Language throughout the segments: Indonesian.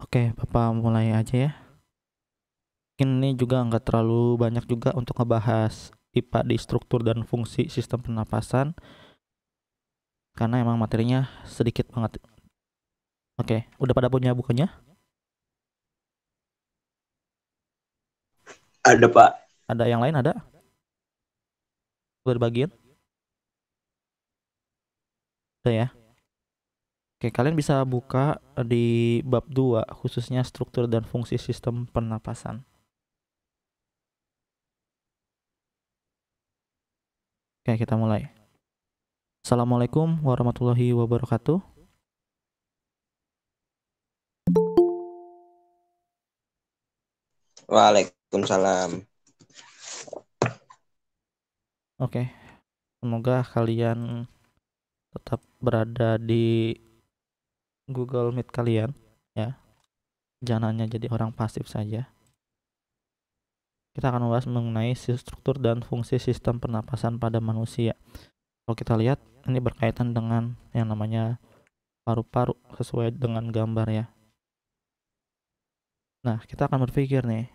Oke, Bapak mulai aja ya. Mungkin ini juga nggak terlalu banyak juga untuk ngebahas IPA di struktur dan fungsi sistem pernapasan, karena emang materinya sedikit banget. Oke, udah pada punya bukunya? Ada Pak. Ada yang lain ada? Udah dibagiin? Udah ya? Oke, kalian bisa buka di bab 2 khususnya struktur dan fungsi sistem pernapasan. Oke, kita mulai. Assalamualaikum warahmatullahi wabarakatuh. Waalaikumsalam. Oke, semoga kalian tetap berada di Google Meet kalian ya. Jangan hanya jadi orang pasif saja. Kita akan membahas mengenai struktur dan fungsi sistem pernapasan pada manusia. Kalau kita lihat, ini berkaitan dengan yang namanya paru-paru sesuai dengan gambar ya. Nah, kita akan berpikir nih,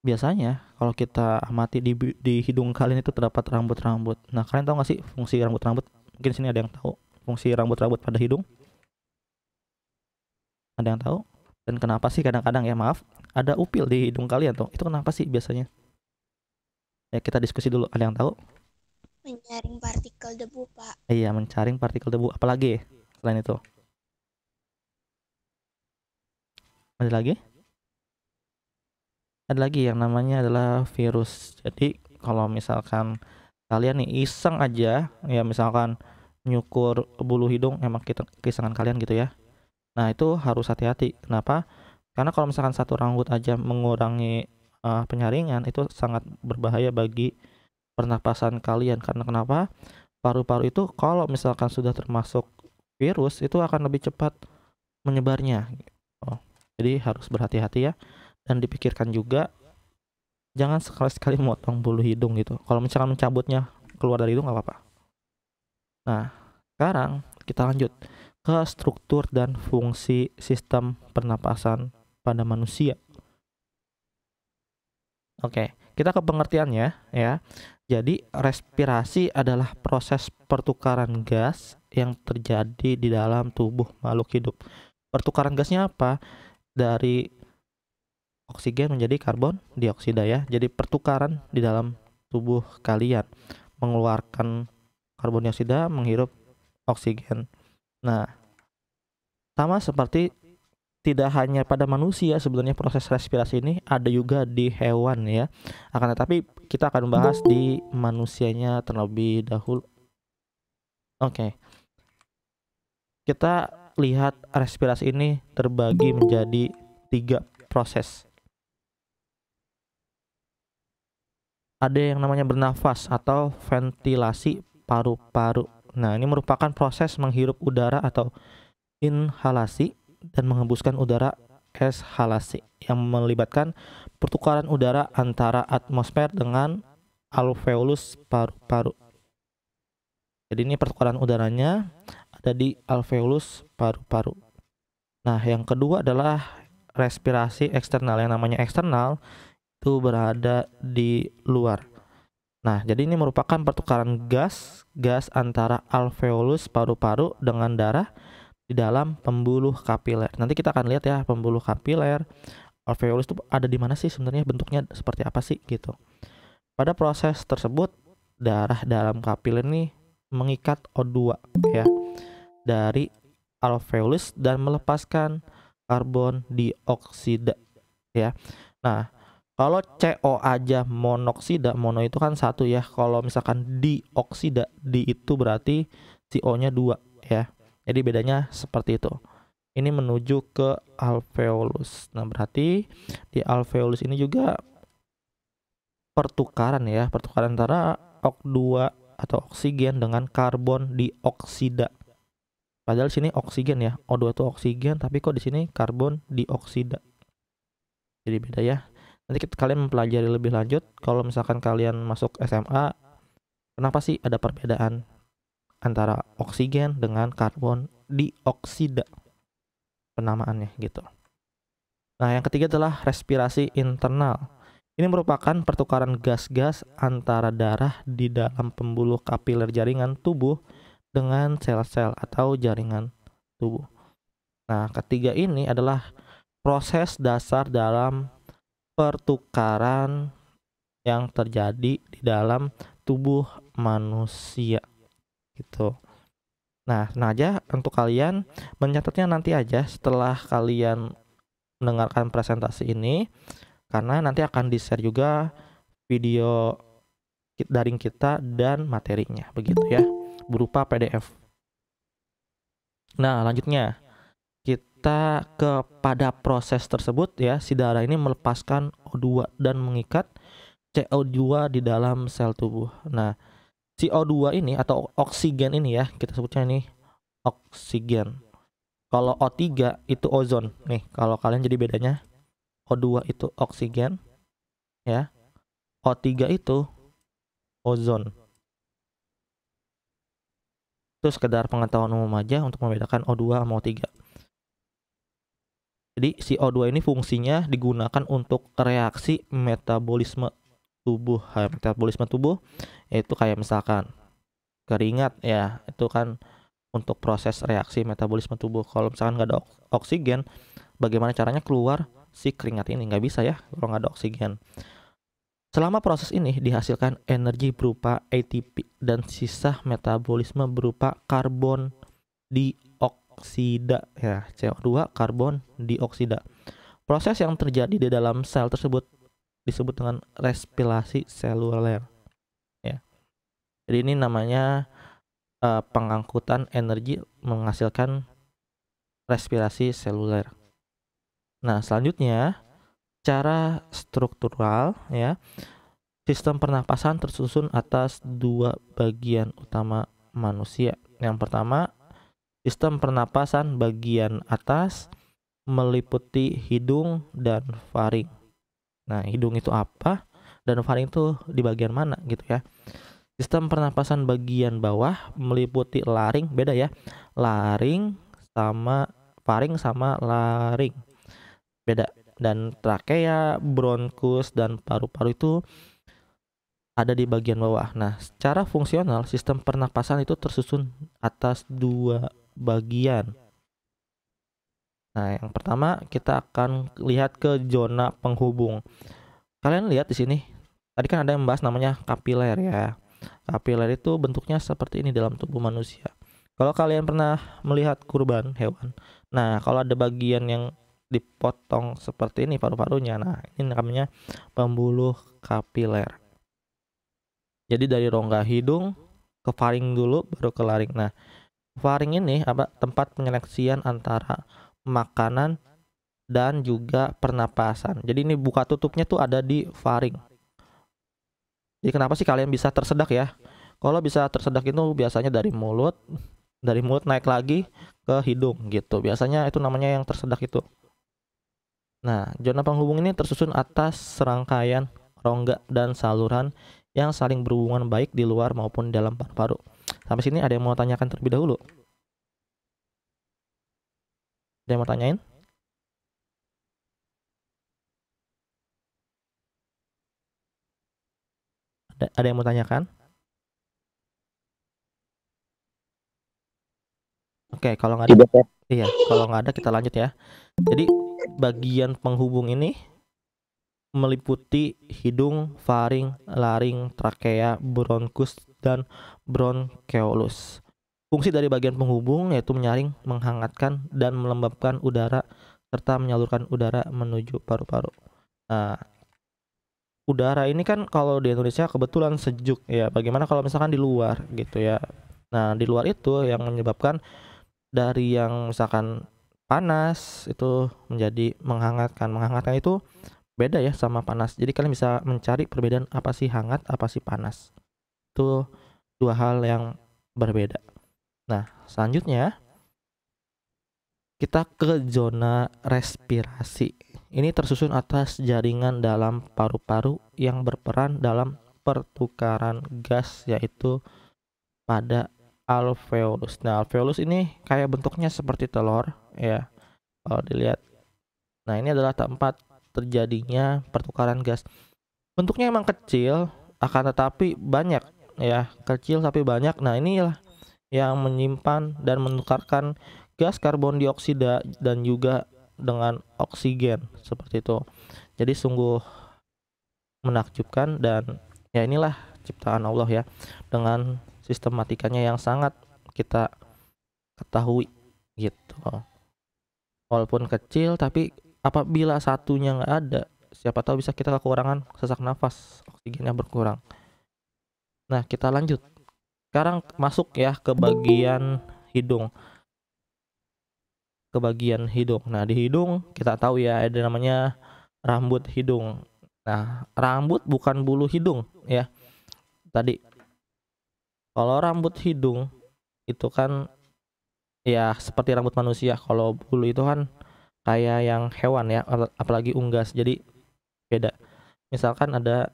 biasanya kalau kita amati di hidung kalian itu terdapat rambut-rambut. Nah, kalian tahu nggak sih fungsi rambut-rambut? Mungkin sini ada yang tahu fungsi rambut-rambut pada hidung? Ada yang tahu? Dan kenapa sih kadang-kadang ya maaf, ada upil di hidung kalian tuh? Itu kenapa sih biasanya? Ya kita diskusi dulu. Ada yang tahu? Menyaring partikel debu, Pak. Iya, mencaring partikel debu. Apalagi selain itu? Ada lagi? Ada lagi yang namanya adalah virus. Jadi kalau misalkan kalian nih iseng aja, ya misalkan nyukur bulu hidung, emang kita keisengan kalian gitu ya. Nah itu harus hati-hati. Kenapa? Karena kalau misalkan satu rambut aja mengurangi penyaringan, itu sangat berbahaya bagi pernapasan kalian. Karena kenapa? Paru-paru itu kalau misalkan sudah termasuk virus, itu akan lebih cepat menyebarnya. Oh, jadi harus berhati-hati ya. Dan dipikirkan juga, jangan sekali-sekali motong bulu hidung gitu. Kalau misalkan mencabutnya keluar dari hidung nggak apa-apa. Nah, sekarang kita lanjut ke struktur dan fungsi sistem pernapasan pada manusia. Oke, kita ke pengertiannya ya. Jadi, respirasi adalah proses pertukaran gas yang terjadi di dalam tubuh makhluk hidup. Pertukaran gasnya apa? Dari oksigen menjadi karbon dioksida ya. Jadi pertukaran di dalam tubuh kalian, mengeluarkan karbon dioksida, menghirup oksigen. Nah, sama seperti tidak hanya pada manusia sebenarnya proses respirasi ini ada juga di hewan ya. Akan tetapi kita akan membahas di manusianya terlebih dahulu. Oke. Kita lihat respirasi ini terbagi menjadi 3 proses. Ada yang namanya bernafas atau ventilasi paru-paru. Nah, ini merupakan proses menghirup udara atau inhalasi dan menghembuskan udara ekshalasi yang melibatkan pertukaran udara antara atmosfer dengan alveolus paru-paru. Jadi ini pertukaran udaranya ada di alveolus paru-paru. Nah, yang kedua adalah respirasi eksternal. Yang namanya eksternal itu berada di luar. Nah, jadi ini merupakan pertukaran gas antara alveolus paru-paru dengan darah di dalam pembuluh kapiler. Nanti kita akan lihat ya pembuluh kapiler, alveolus itu ada di mana sih sebenarnya, bentuknya seperti apa sih gitu. Pada proses tersebut, darah dalam kapiler ini mengikat O2 ya dari alveolus dan melepaskan karbon dioksida ya. Nah, kalau CO aja monoksida, mono itu kan satu ya. Kalau misalkan dioksida, di itu berarti CO-nya 2 ya. Jadi bedanya seperti itu. Ini menuju ke alveolus. Nah, berarti di alveolus ini juga pertukaran ya, pertukaran antara O2 atau oksigen dengan karbon dioksida. Padahal di sini oksigen ya, O2 itu oksigen, tapi kok di sini karbon dioksida. Jadi beda ya. Nanti kalian mempelajari lebih lanjut. Kalau misalkan kalian masuk SMA, kenapa sih ada perbedaan antara oksigen dengan karbon dioksida? Penamaannya gitu. Nah, yang ketiga adalah respirasi internal. Ini merupakan pertukaran gas-gas antara darah di dalam pembuluh kapiler jaringan tubuh dengan sel-sel atau jaringan tubuh. Nah, ketiga ini adalah proses dasar dalam pertukaran yang terjadi di dalam tubuh manusia gitu. Nah, aja untuk kalian mencatatnya nanti aja setelah kalian mendengarkan presentasi ini, karena nanti akan di-share juga video daring kita dan materinya begitu ya, berupa PDF. Nah, lanjutnya kita kepada proses tersebut ya, si darah ini melepaskan O2 dan mengikat CO2 di dalam sel tubuh. Nah, CO2 ini atau oksigen ini ya, kita sebutnya ini oksigen. Kalau O3 itu ozon. Nih, kalau kalian jadi bedanya, O2 itu oksigen ya. O3 itu ozon. Itu sekedar pengetahuan umum aja untuk membedakan O2 sama O3. Jadi si O2 ini fungsinya digunakan untuk reaksi metabolisme tubuh. Metabolisme tubuh yaitu kayak misalkan keringat ya, itu kan untuk proses reaksi metabolisme tubuh. Kalau misalkan nggak ada oksigen, bagaimana caranya keluar si keringat ini? Nggak bisa ya kalau nggak ada oksigen. Selama proses ini dihasilkan energi berupa ATP dan sisa metabolisme berupa karbon dioksida ya, CO2 karbon dioksida. Proses yang terjadi di dalam sel tersebut disebut dengan respirasi seluler ya. Jadi ini namanya pengangkutan energi menghasilkan respirasi seluler. Nah, selanjutnya cara struktural ya. Sistem pernapasan tersusun atas dua bagian utama manusia. Yang pertama, sistem pernapasan bagian atas meliputi hidung dan faring. Nah, hidung itu apa dan faring itu di bagian mana gitu ya. Sistem pernapasan bagian bawah meliputi laring, beda ya. Laring sama faring sama laring. Beda. Dan trakea, bronkus dan paru-paru itu ada di bagian bawah. Nah, secara fungsional sistem pernapasan itu tersusun atas dua bagian. Nah, yang pertama kita akan lihat ke zona penghubung. Kalian lihat di sini. Tadi kan ada yang membahas namanya kapiler ya. Kapiler itu bentuknya seperti ini dalam tubuh manusia. Kalau kalian pernah melihat kurban hewan, nah kalau ada bagian yang dipotong seperti ini paru-parunya, nah ini namanya pembuluh kapiler. Jadi dari rongga hidung ke faring dulu baru ke laring. Nah, faring ini apa? Tempat penyeleksian antara makanan dan juga pernapasan. Jadi ini buka tutupnya tuh ada di faring. Jadi kenapa sih kalian bisa tersedak ya? Kalau bisa tersedak itu biasanya dari mulut naik lagi ke hidung gitu. Biasanya itu namanya yang tersedak itu. Nah, zona penghubung ini tersusun atas serangkaian rongga dan saluran yang saling berhubungan baik di luar maupun dalam paru-paru. Sampai sini ada yang mau tanyakan terlebih dahulu? Ada yang mau tanyain? Ada yang mau tanyakan? Oke, kalau nggak ada, iya, kalau nggak ada kita lanjut ya. Jadi bagian penghubung ini meliputi hidung, faring, laring, trakea, bronkus, dan bronkeolus. Fungsi dari bagian penghubung yaitu menyaring, menghangatkan, dan melembabkan udara serta menyalurkan udara menuju paru-paru. Nah, udara ini kan kalau di Indonesia kebetulan sejuk ya. Bagaimana kalau misalkan di luar gitu ya. Nah, di luar itu yang menyebabkan dari yang misalkan panas itu menjadi menghangatkan. Menghangatkan itu beda ya sama panas. Jadi kalian bisa mencari perbedaan apa sih hangat, apa sih panas. Itu dua hal yang berbeda. Nah, selanjutnya kita ke zona respirasi. Ini tersusun atas jaringan dalam paru-paru yang berperan dalam pertukaran gas yaitu pada alveolus. Nah, alveolus ini kayak bentuknya seperti telur ya. Kalau dilihat Nah, ini adalah tempat terjadinya pertukaran gas. Bentuknya emang kecil, akan tetapi banyak ya, kecil tapi banyak. Nah, inilah yang menyimpan dan menukarkan gas karbon dioksida dan juga dengan oksigen seperti itu. Jadi sungguh menakjubkan dan ya inilah ciptaan Allah ya, dengan sistematikanya yang sangat kita ketahui gitu. Walaupun kecil tapi apabila satunya nggak ada, siapa tahu bisa kita kekurangan sesak nafas, oksigennya berkurang. Nah, kita lanjut. Sekarang masuk ya ke bagian hidung. Ke bagian hidung. Nah, di hidung kita tahu ya ada namanya rambut hidung. Nah, rambut bukan bulu hidung ya. Tadi kalau rambut hidung itu kan ya seperti rambut manusia. Kalau bulu itu kan kayak yang hewan ya, apalagi unggas. Jadi beda. Misalkan ada,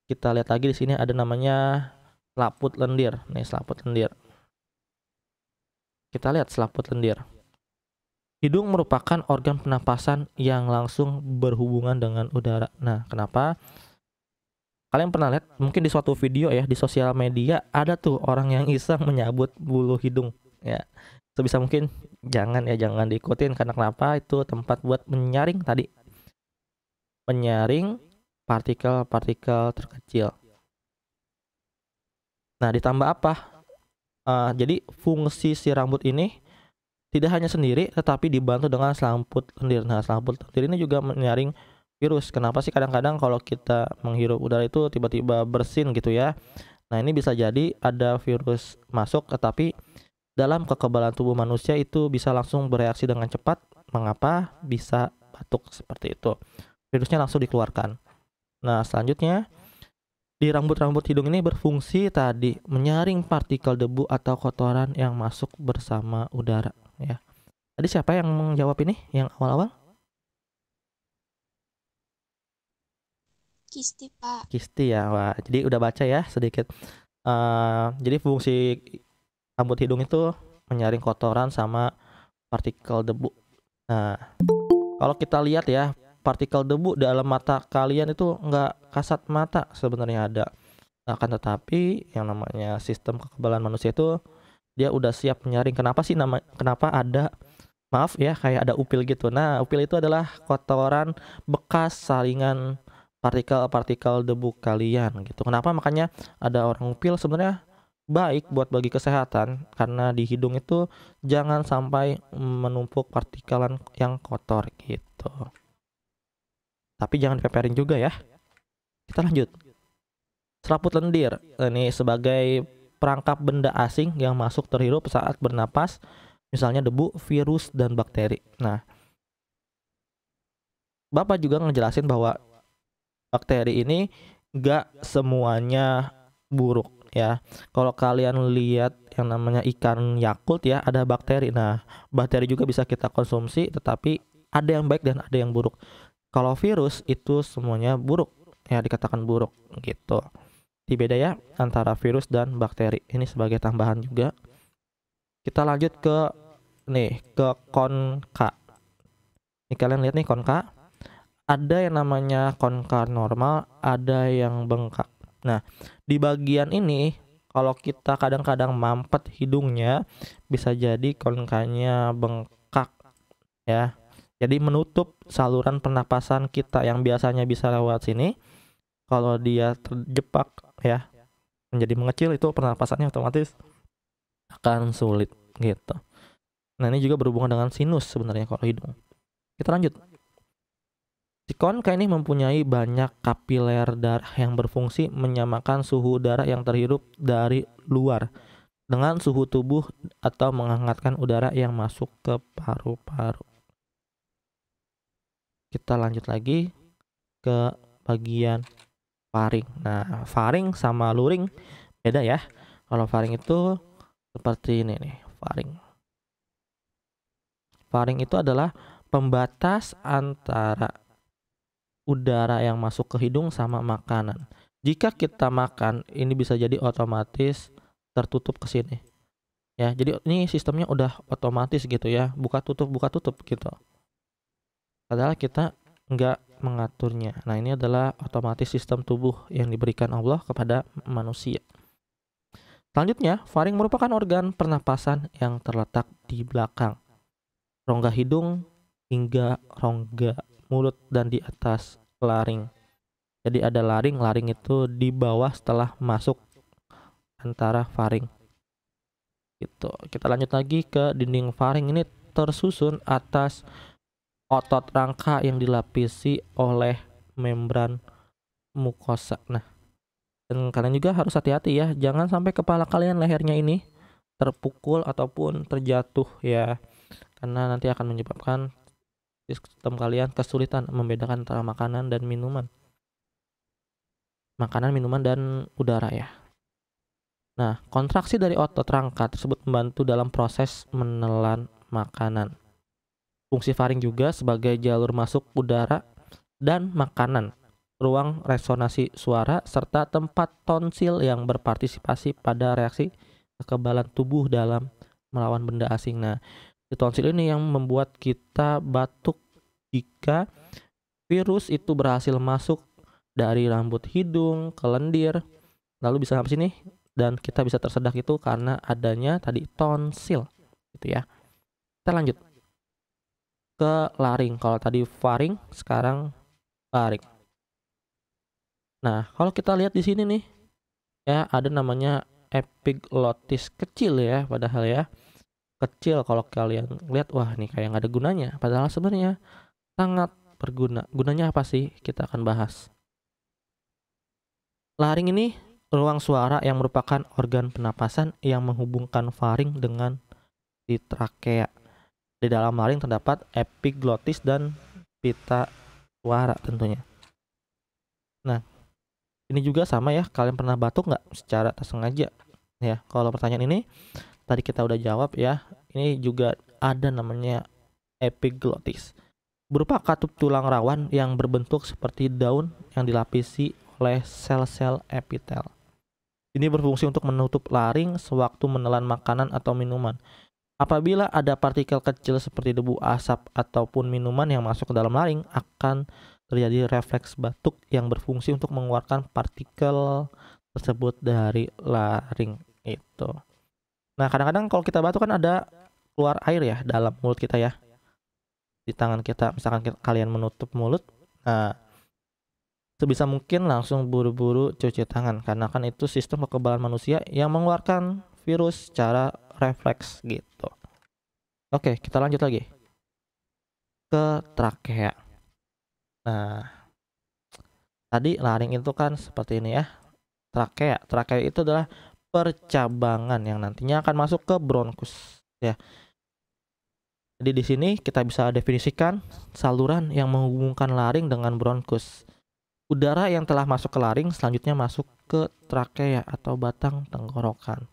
kita lihat lagi di sini ada namanya selaput lendir. Nih, selaput lendir. Kita lihat selaput lendir. Hidung merupakan organ pernapasan yang langsung berhubungan dengan udara. Nah, kenapa? Kalian pernah lihat mungkin di suatu video ya di sosial media ada tuh orang yang iseng menyabut bulu hidung ya. Sebisa mungkin jangan ya, jangan diikutin karena kenapa? Itu tempat buat menyaring tadi. Menyaring partikel-partikel terkecil. Nah, ditambah apa? Jadi fungsi si rambut ini tidak hanya sendiri tetapi dibantu dengan selaput lendir. Nah, selaput lendir ini juga menyaring virus. Kenapa sih kadang-kadang kalau kita menghirup udara itu tiba-tiba bersin gitu ya? Nah, ini bisa jadi ada virus masuk tetapi dalam kekebalan tubuh manusia itu bisa langsung bereaksi dengan cepat. Mengapa bisa batuk seperti itu? Virusnya langsung dikeluarkan. Nah, selanjutnya di rambut-rambut hidung ini berfungsi tadi menyaring partikel debu atau kotoran yang masuk bersama udara ya. Tadi siapa yang menjawab ini yang awal-awal? Kisti, Pak. Kisti ya. Wah, jadi udah baca ya sedikit. Jadi fungsi rambut hidung itu menyaring kotoran sama partikel debu. Nah, kalau kita lihat ya, partikel debu dalam mata kalian itu nggak kasat mata sebenarnya ada. Akan tetapi yang namanya sistem kekebalan manusia itu dia udah siap menyaring. Kenapa sih kenapa ada, maaf ya, kayak ada upil gitu. Nah, upil itu adalah kotoran bekas saringan partikel-partikel debu kalian gitu. Kenapa makanya ada orang upil? Sebenarnya baik buat bagi kesehatan karena di hidung itu jangan sampai menumpuk partikelan yang kotor gitu. Tapi jangan dipeperin juga ya. Kita lanjut. Selaput lendir ini sebagai perangkap benda asing yang masuk terhirup saat bernapas, misalnya debu, virus, dan bakteri. Nah, Bapak juga ngejelasin bahwa bakteri ini gak semuanya buruk ya. Kalau kalian lihat yang namanya ikan Yakult ya, ada bakteri. Nah, bakteri juga bisa kita konsumsi, tetapi ada yang baik dan ada yang buruk. Kalau virus itu semuanya buruk ya, dikatakan buruk gitu. Beda ya antara virus dan bakteri. Ini sebagai tambahan juga. Kita lanjut ke konka. Ini kalian lihat nih konka. Ada yang namanya konka normal, ada yang bengkak. Nah, di bagian ini kalau kita kadang-kadang mampet hidungnya bisa jadi konkanya bengkak ya. Jadi menutup saluran pernapasan kita yang biasanya bisa lewat sini. Kalau dia terjebak ya menjadi mengecil, itu pernapasannya otomatis akan sulit gitu. Nah, ini juga berhubungan dengan sinus sebenarnya kalau hidung. Kita lanjut. Si konka ini mempunyai banyak kapiler darah yang berfungsi menyamakan suhu udara yang terhirup dari luar dengan suhu tubuh atau menghangatkan udara yang masuk ke paru-paru. Kita lanjut lagi ke bagian faring. Nah, faring sama luring beda ya. Kalau faring itu seperti ini nih, faring. Faring itu adalah pembatas antara udara yang masuk ke hidung sama makanan. Jika kita makan, ini bisa jadi otomatis tertutup ke sini. Ya, jadi ini sistemnya udah otomatis gitu ya, buka tutup gitu. padahal kita nggak mengaturnya. Nah, ini adalah otomatis sistem tubuh yang diberikan Allah kepada manusia. Selanjutnya, faring merupakan organ pernapasan yang terletak di belakang rongga hidung hingga rongga mulut dan di atas laring. Jadi ada laring, laring itu di bawah setelah masuk antara faring. Gitu. Kita lanjut lagi ke dinding faring, ini tersusun atas otot rangka yang dilapisi oleh membran mukosa. Nah, dan kalian juga harus hati-hati ya, jangan sampai kepala kalian, lehernya ini terpukul ataupun terjatuh ya, karena nanti akan menyebabkan sistem kalian kesulitan membedakan antara makanan, minuman dan udara ya. Nah, kontraksi dari otot rangka tersebut membantu dalam proses menelan makanan. Fungsi faring juga sebagai jalur masuk udara dan makanan, ruang resonasi suara, serta tempat tonsil yang berpartisipasi pada reaksi kekebalan tubuh dalam melawan benda asing. Nah, tonsil ini yang membuat kita batuk jika virus itu berhasil masuk dari rambut hidung ke lendir, lalu bisa sampai sini, dan kita bisa tersedak itu karena adanya tadi tonsil, gitu ya. Kita lanjut ke laring. Kalau tadi faring, sekarang laring. Nah, kalau kita lihat di sini nih, ya ada namanya epiglottis, kecil ya, padahal ya kecil. Kalau kalian lihat, wah nih kayak nggak ada gunanya, padahal sebenarnya sangat berguna. Gunanya apa sih? Kita akan bahas. Laring ini ruang suara yang merupakan organ pernapasan yang menghubungkan faring dengan di trakea. Di dalam laring terdapat epiglottis dan pita suara tentunya. Nah, ini juga sama ya, kalian pernah batuk nggak secara tak sengaja? Ya, kalau pertanyaan ini tadi kita udah jawab ya. Ini juga ada namanya epiglottis. Berupa katup tulang rawan yang berbentuk seperti daun yang dilapisi oleh sel-sel epitel. Ini berfungsi untuk menutup laring sewaktu menelan makanan atau minuman. Apabila ada partikel kecil seperti debu, asap, ataupun minuman yang masuk ke dalam laring, akan terjadi refleks batuk yang berfungsi untuk mengeluarkan partikel tersebut dari laring itu. Nah, kadang-kadang kalau kita batuk kan ada keluar air ya dalam mulut kita ya, di tangan kita. Misalkan kalian menutup mulut, nah sebisa mungkin langsung buru-buru cuci tangan, karena kan itu sistem kekebalan manusia yang mengeluarkan virus secara refleks gitu. Oke, kita lanjut lagi ke trakea. Nah, tadi laring itu kan seperti ini ya. Trakea itu adalah percabangan yang nantinya akan masuk ke bronkus ya. Jadi di sini kita bisa definisikan saluran yang menghubungkan laring dengan bronkus. Udara yang telah masuk ke laring selanjutnya masuk ke trakea atau batang tenggorokan.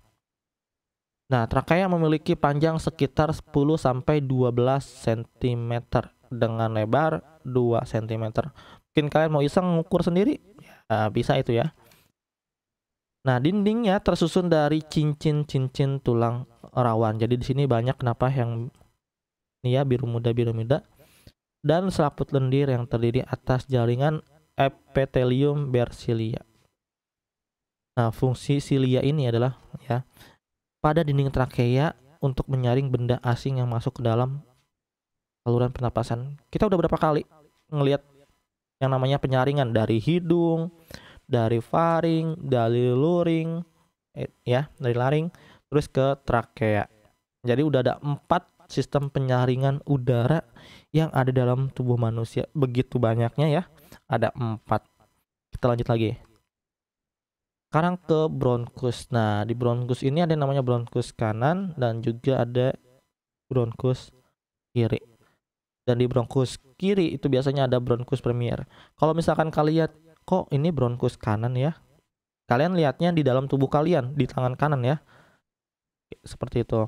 Nah, trakea memiliki panjang sekitar 10 sampai 12 cm dengan lebar 2 cm. Mungkin kalian mau iseng ngukur sendiri? Ya, bisa itu ya. Nah, dindingnya tersusun dari cincin-cincin tulang rawan. Jadi di sini banyak kenapa yang ini ya, biru muda dan selaput lendir yang terdiri atas jaringan epithelium bersilia. Nah, fungsi silia ini adalah ya pada dinding trakea untuk menyaring benda asing yang masuk ke dalam saluran pernapasan. Kita udah berapa kali ngelihat yang namanya penyaringan dari hidung, dari faring, dari luring, dari laring, terus ke trakea. Jadi udah ada 4 sistem penyaringan udara yang ada dalam tubuh manusia. Begitu banyaknya ya, ada 4. Kita lanjut lagi. Sekarang ke bronkus. Nah, di bronkus ini ada yang namanya bronkus kanan dan juga ada bronkus kiri. Dan di bronkus kiri itu biasanya ada bronkus premier. Kalau misalkan kalian kok ini bronkus kanan ya, kalian lihatnya di dalam tubuh kalian, di tangan kanan ya, seperti itu.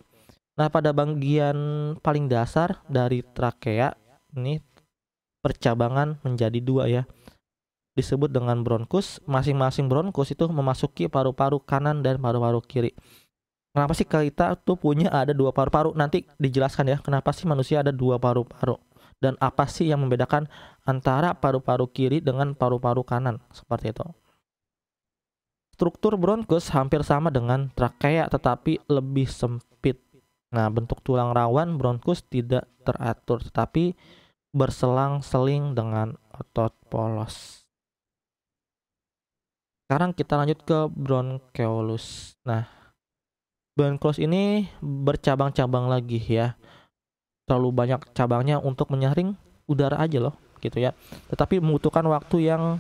Nah, pada bagian paling dasar dari trakea ini percabangan menjadi 2 ya, disebut dengan bronkus. Masing-masing bronkus itu memasuki paru-paru kanan dan paru-paru kiri. Kenapa sih kita tuh punya ada 2 paru-paru? Nanti dijelaskan ya kenapa sih manusia ada 2 paru-paru. Dan apa sih yang membedakan antara paru-paru kiri dengan paru-paru kanan? Seperti itu. Struktur bronkus hampir sama dengan trakea tetapi lebih sempit. Nah, bentuk tulang rawan bronkus tidak teratur tetapi berselang-seling dengan otot polos. Sekarang kita lanjut ke bronkeolus. Nah, bronkeolus ini bercabang-cabang lagi ya. Terlalu banyak cabangnya untuk menyaring udara aja loh, gitu ya. Tetapi membutuhkan waktu yang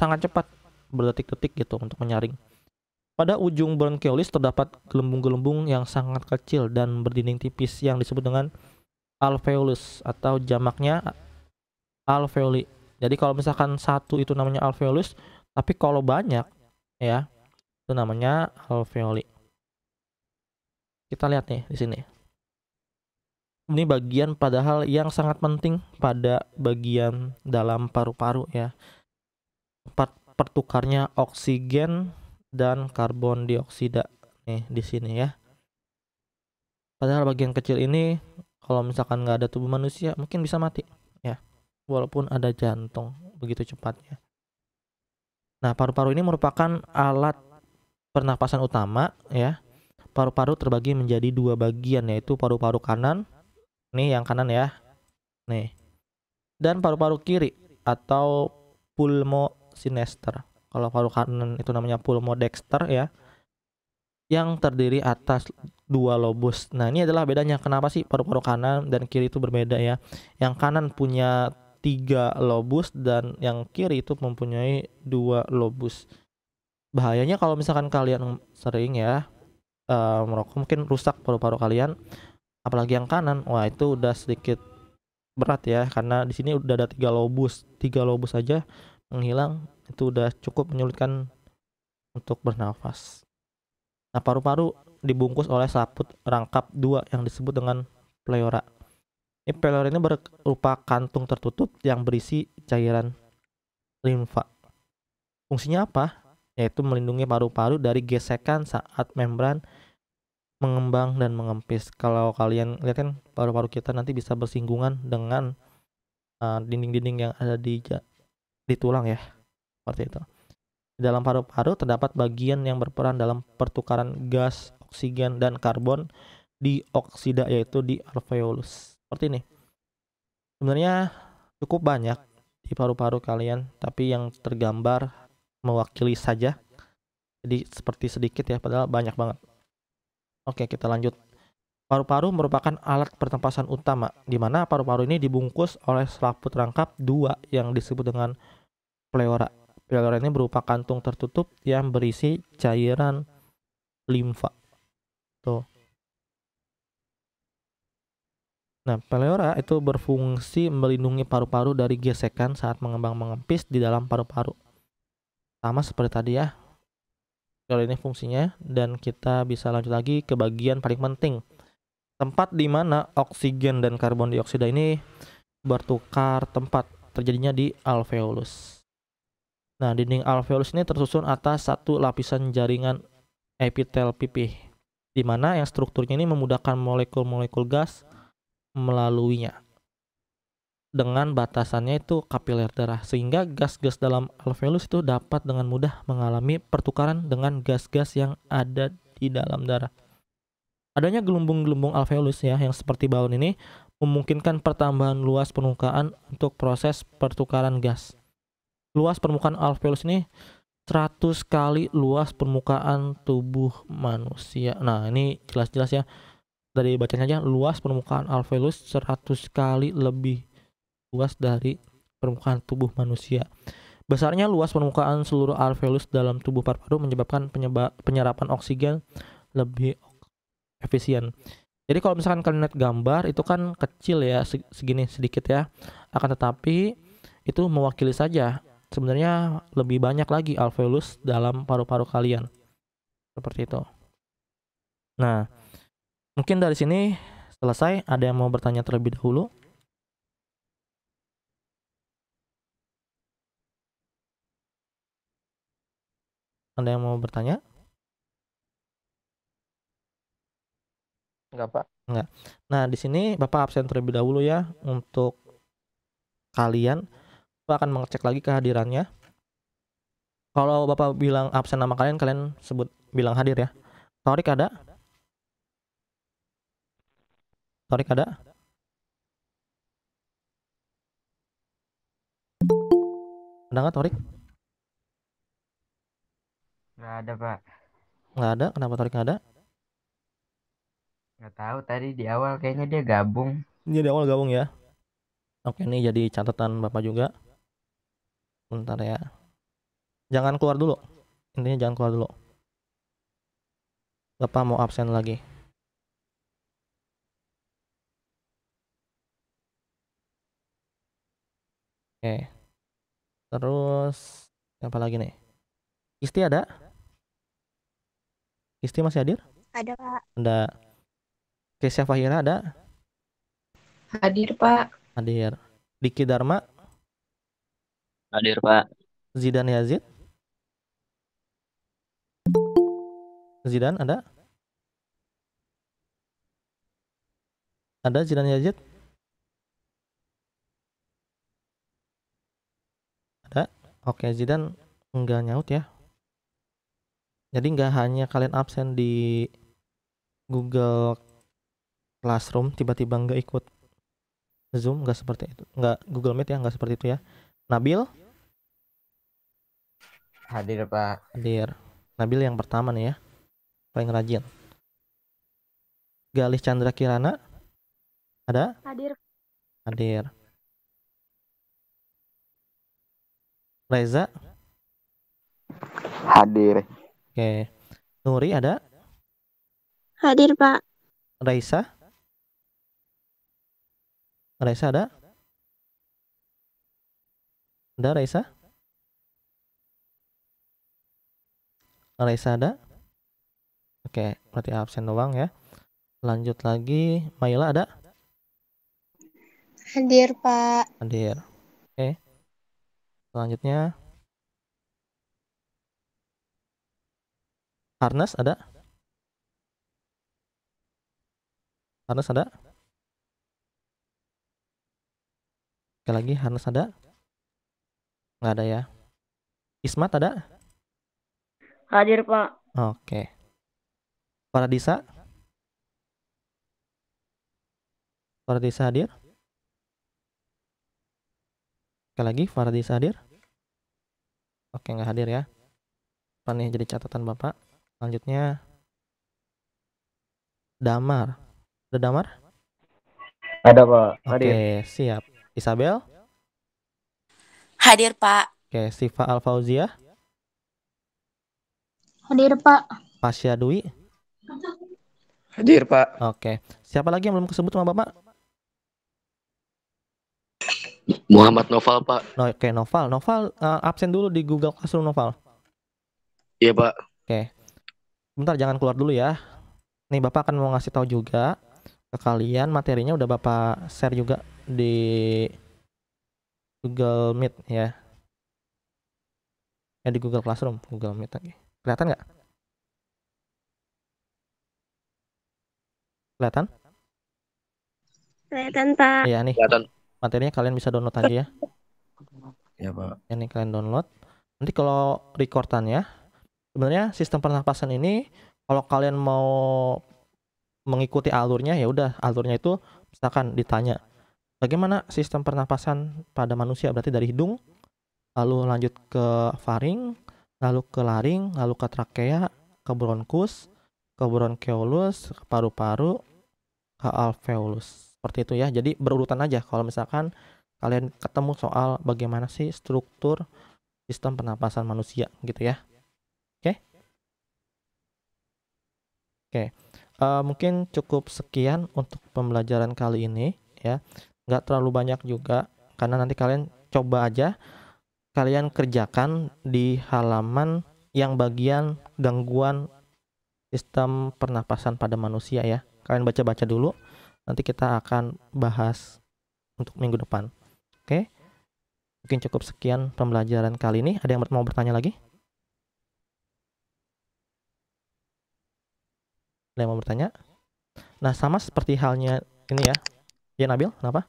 sangat cepat, berdetik-detik gitu untuk menyaring. Pada ujung bronkeolus terdapat gelembung-gelembung yang sangat kecil dan berdinding tipis yang disebut dengan alveolus atau jamaknya alveoli. Jadi kalau misalkan satu itu namanya alveolus, tapi kalau banyak ya itu namanya alveoli. Kita lihat nih di sini. Ini bagian padahal yang sangat penting pada bagian dalam paru-paru ya. Tempat pertukarnya oksigen dan karbon dioksida nih di sini ya. Padahal bagian kecil ini kalau misalkan nggak ada tubuh manusia mungkin bisa mati ya. Walaupun ada jantung begitu cepatnya. Nah, paru-paru ini merupakan alat pernapasan utama ya. Paru-paru terbagi menjadi dua bagian yaitu paru-paru kanan, nih yang kanan ya, nih, dan paru-paru kiri atau pulmosinester. Kalau paru kanan itu namanya pulmodexter ya, yang terdiri atas dua lobus. Nah, ini adalah bedanya kenapa sih paru-paru kanan dan kiri itu berbeda ya. Yang kanan punya 3 lobus dan yang kiri itu mempunyai 2 lobus. Bahayanya kalau misalkan kalian sering ya merokok mungkin rusak paru-paru kalian, apalagi yang kanan. Wah, itu udah sedikit berat ya karena di sini udah ada 3 lobus aja menghilang itu udah cukup menyulitkan untuk bernafas. Nah, paru-paru dibungkus oleh selaput rangkap 2 yang disebut dengan pleura. Ini pleura ini berupa kantung tertutup yang berisi cairan limfa. Fungsinya apa? Yaitu melindungi paru-paru dari gesekan saat membran mengembang dan mengempis. Kalau kalian lihat kan paru-paru kita nanti bisa bersinggungan dengan dinding-dinding yang ada di tulang ya, seperti itu. Di dalam paru-paru terdapat bagian yang berperan dalam pertukaran gas, oksigen, dan karbon dioksida yaitu di alveolus. Seperti ini. Sebenarnya cukup banyak di paru-paru kalian, tapi yang tergambar mewakili saja. Jadi seperti sedikit ya, padahal banyak banget. Oke, kita lanjut. Paru-paru merupakan alat pernapasan utama, di mana paru-paru ini dibungkus oleh selaput rangkap 2 yang disebut dengan pleura. Pleura ini berupa kantung tertutup yang berisi cairan limfa. Tuh. Nah, pleura itu berfungsi melindungi paru-paru dari gesekan saat mengembang mengempis di dalam paru-paru. Sama seperti tadi ya. Kalau ini fungsinya dan kita bisa lanjut lagi ke bagian paling penting. Tempat di mana oksigen dan karbon dioksida ini bertukar tempat terjadinya di alveolus. Nah, dinding alveolus ini tersusun atas satu lapisan jaringan epitel pipih, di mana yang strukturnya ini memudahkan molekul-molekul gas melaluinya. Dengan batasannya itu kapiler darah, sehingga gas-gas dalam alveolus itu dapat dengan mudah mengalami pertukaran dengan gas-gas yang ada di dalam darah. Adanya gelembung-gelembung alveolus ya yang seperti balon ini memungkinkan pertambahan luas permukaan untuk proses pertukaran gas. Luas permukaan alveolus ini 100 kali luas permukaan tubuh manusia. Nah, ini jelas-jelas ya dari bacanya aja, luas permukaan alveolus 100 kali lebih luas dari permukaan tubuh manusia. Besarnya luas permukaan seluruh alveolus dalam tubuh paru-paru menyebabkan penyerapan oksigen lebih efisien. Jadi kalau misalkan kalian lihat gambar itu kan kecil ya, segini sedikit ya. Akan tetapi itu mewakili saja. Sebenarnya lebih banyak lagi alveolus dalam paru-paru kalian. Seperti itu. Nah, mungkin dari sini selesai. Ada yang mau bertanya terlebih dahulu? Ada yang mau bertanya? Enggak, Pak. Enggak. Nah, di sini Bapak absen terlebih dahulu ya untuk kalian, Bapak akan mengecek lagi kehadirannya. Kalau Bapak bilang absen nama kalian, kalian sebut bilang hadir ya. Torik ada? Torik ada? Ada nggak Torik? Nggak ada, Pak. Nggak ada. Kenapa Torik nggak ada? Nggak tahu, tadi di awal kayaknya dia gabung. Dia di awal gabung ya. Oke, ini jadi catatan Bapak juga. Bentar ya. Jangan keluar dulu. Intinya jangan keluar dulu. Bapak mau absen lagi. Oke. Terus apa lagi nih? Isti ada? Isti masih hadir? Ada, Pak. Ada. Kesya Fahira ada? Hadir, Pak. Hadir. Diki Dharma, Hadir, Pak. Zidan Yazid. Zidan ada? Ada Zidan Yazid? Ada? Oke, Zidan enggak nyaut ya. Jadi enggak hanya kalian absen di Google Classroom tiba-tiba enggak ikut Zoom, enggak seperti itu. Enggak Google Meet ya, enggak seperti itu ya. Nabil Hadir, Pak. hadir. Nabil yang pertama nih ya. Paling rajin. Galih Chandra Kirana ada? Hadir. Hadir. Reza? Hadir. Oke. Nuri ada? Hadir, Pak. Raisa? Raisa ada? Ada Raisa? Raisa ada? Oke, berarti absen doang ya. Lanjut lagi, Maila ada? Hadir, Pak. Hadir. Oke. Selanjutnya, Harnas ada? Harnas ada? Sekali lagi, Harnas ada? Nggak ada ya. Ismat ada? Hadir, Pak. Oke. Paradisa? Paradisa hadir? Sekali lagi, Paradisa hadir? Oke, nggak hadir ya. Apa nih jadi catatan Bapak? Selanjutnya, Damar. Ada Damar? Ada, Pak. Hadir. Oke, siap. Isabel? Hadir, Pak. Oke, Siva Alfauzia? Hadir, Pak. Pasya Dwi? Hadir, Pak. Oke. Siapa lagi yang belum kesebut sama Bapak? Muhammad Noval, Pak. Oke, Noval. Noval absen dulu di Google Classroom, Noval. Iya, Pak. Bentar, jangan keluar dulu ya. Nih, Bapak akan mau ngasih tahu juga ke kalian materinya udah Bapak share juga di Google Meet ya. Di Google Classroom, Google Meet lagi. Kelihatan nggak? Kelihatan? Kelihatan, Pak. Iya nih. Kelihatan. Materinya kalian bisa download aja ya. Ya, Pak. Ini kalian download. Nanti kalau recordannya, sebenarnya sistem pernapasan ini kalau kalian mau mengikuti alurnya ya udah alurnya itu misalkan ditanya bagaimana sistem pernapasan pada manusia, berarti dari hidung lalu lanjut ke faring, lalu ke laring, lalu ke trakea, ke bronkus, ke bronkeolus, ke paru-paru, ke alveolus. Seperti itu ya. Jadi berurutan aja kalau misalkan kalian ketemu soal bagaimana sih struktur sistem pernapasan manusia gitu ya. Oke. Mungkin cukup sekian untuk pembelajaran kali ini ya. Nggak terlalu banyak juga karena nanti kalian coba aja kalian kerjakan di halaman yang bagian gangguan sistem pernapasan pada manusia ya. Kalian baca-baca dulu. Nanti kita akan bahas untuk minggu depan. Oke. Mungkin cukup sekian pembelajaran kali ini. Ada yang mau bertanya lagi? Ada yang mau bertanya? Nah, sama seperti halnya ini ya. Ya Nabil, kenapa?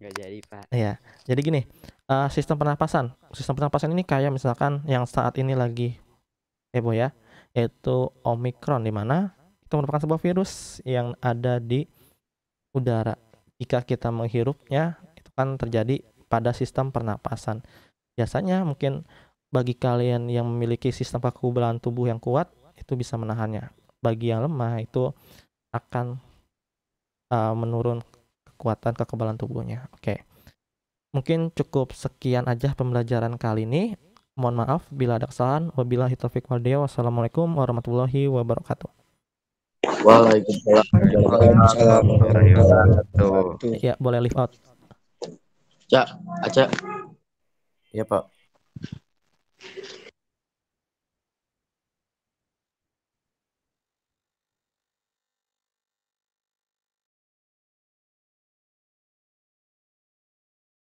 Nggak jadi, Pak. Iya. Jadi gini, sistem pernapasan. Sistem pernapasan ini kayak misalkan yang saat ini lagi heboh ya, yaitu Omicron, di mana itu merupakan sebuah virus yang ada di udara. Jika kita menghirupnya, itu kan terjadi pada sistem pernapasan. Biasanya mungkin bagi kalian yang memiliki sistem kekebalan tubuh yang kuat, itu bisa menahannya. Bagi yang lemah, itu akan menurun kekuatan kekebalan tubuhnya. Oke. Mungkin cukup sekian aja pembelajaran kali ini. Mohon maaf bila ada kesalahan. Wabillahi taufiq wal hidayah. Wassalamualaikum warahmatullahi wabarakatuh. Waalaikumsalam. Waalaikumsalam warahmatullahi wabarakatuh. Ya, boleh leave out. Cak, Aca. Ya, Pak.